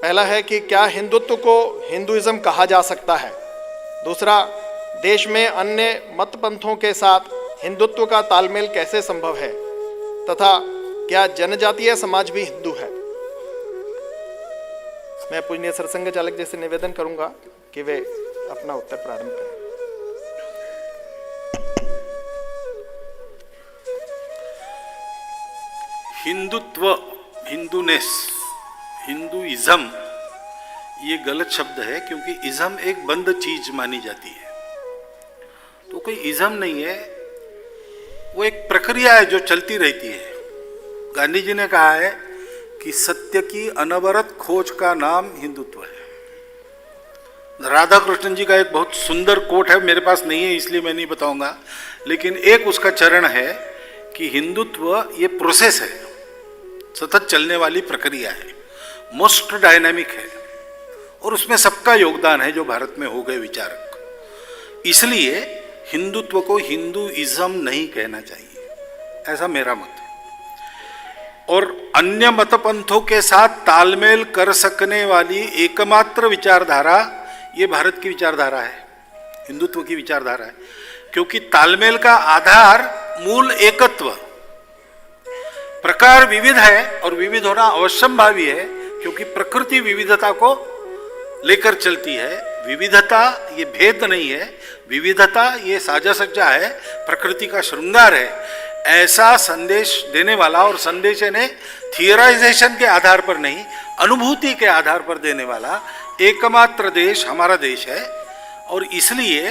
पहला है कि क्या हिंदुत्व को हिंदुइज्म कहा जा सकता है। दूसरा, देश में अन्य मत पंथों के साथ हिंदुत्व का तालमेल कैसे संभव है, तथा क्या जनजातीय समाज भी हिंदू है। मैं पूजनीय सरसंघ चालक जी से निवेदन करूंगा कि वे अपना उत्तर प्रारंभ करें। हिंदुत्व, हिंदूनेस, हिंदुइज्म ये गलत शब्द है, क्योंकि इज्म एक बंद चीज मानी जाती है। तो कोई इज्म नहीं है, वो एक प्रक्रिया है जो चलती रहती है। गांधी जी ने कहा है कि सत्य की अनवरत खोज का नाम हिंदुत्व है। राधा कृष्णन जी का एक बहुत सुंदर कोट है, मेरे पास नहीं है इसलिए मैं नहीं बताऊंगा, लेकिन एक उसका चरण है कि हिंदुत्व ये प्रोसेस है, सतत चलने वाली प्रक्रिया है, मोस्ट डायनामिक है, और उसमें सबका योगदान है जो भारत में हो गए विचारक। इसलिए हिंदुत्व को हिंदुइज्म नहीं कहना चाहिए, ऐसा मेरा मत है। और अन्य मत पंथों के साथ तालमेल कर सकने वाली एकमात्र विचारधारा ये भारत की विचारधारा है, हिंदुत्व की विचारधारा है, क्योंकि तालमेल का आधार मूल एकत्व। प्रकार विविध है और विविध होना अवश्यंभावी है, क्योंकि प्रकृति विविधता को लेकर चलती है। विविधता ये भेद नहीं है, विविधता ये साजा सज्जा है, प्रकृति का श्रृंगार है। ऐसा संदेश देने वाला, और संदेश ने थियराइजेशन के आधार पर नहीं, अनुभूति के आधार पर देने वाला एकमात्र देश हमारा देश है। और इसलिए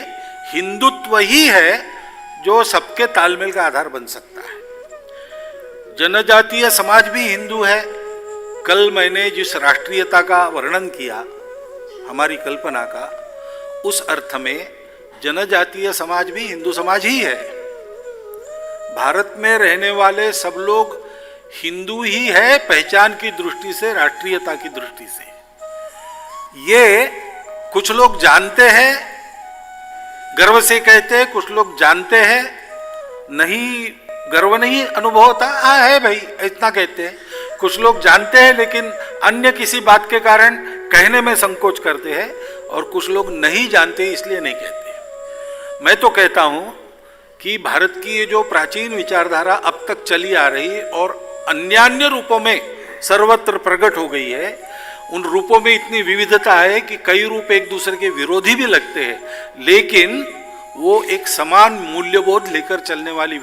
हिंदुत्व ही है जो सबके तालमेल का आधार बन सकता है। जनजातीय समाज भी हिंदू है। कल मैंने जिस राष्ट्रीयता का वर्णन किया, हमारी कल्पना का, उस अर्थ में जनजातीय समाज भी हिंदू समाज ही है। भारत में रहने वाले सब लोग हिंदू ही है, पहचान की दृष्टि से, राष्ट्रीयता की दृष्टि से। ये कुछ लोग जानते हैं, गर्व से कहते हैं, कुछ लोग जानते हैं, नहीं गर्व नहीं अनुभव होता, हाँ है भाई इतना कहते हैं। कुछ लोग जानते हैं लेकिन अन्य किसी बात के कारण कहने में संकोच करते हैं, और कुछ लोग नहीं जानते इसलिए नहीं कहते। मैं तो कहता हूं कि भारत की ये जो प्राचीन विचारधारा अब तक चली आ रही और अन्यान्य रूपों में सर्वत्र प्रकट हो गई है, उन रूपों में इतनी विविधता है कि कई रूप एक दूसरे के विरोधी भी लगते हैं, लेकिन वो एक समान मूल्यबोध लेकर चलने वाली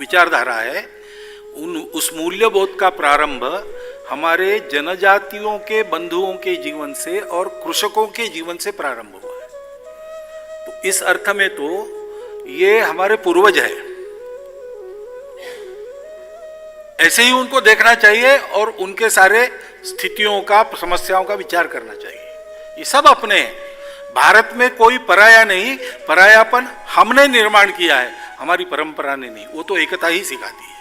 विचारधारा है। उस मूल्यबोध का प्रारंभ हमारे जनजातियों के बंधुओं के जीवन से और कृषकों के जीवन से प्रारंभ हुआ है। तो इस अर्थ में तो ये हमारे पूर्वज है, ऐसे ही उनको देखना चाहिए और उनके सारे स्थितियों का, समस्याओं का विचार करना चाहिए। ये सब अपने हैं, भारत में कोई पराया नहीं, परायापन हमने निर्माण किया है, हमारी परंपरा ने नहीं। वो तो एकता ही सिखाती है।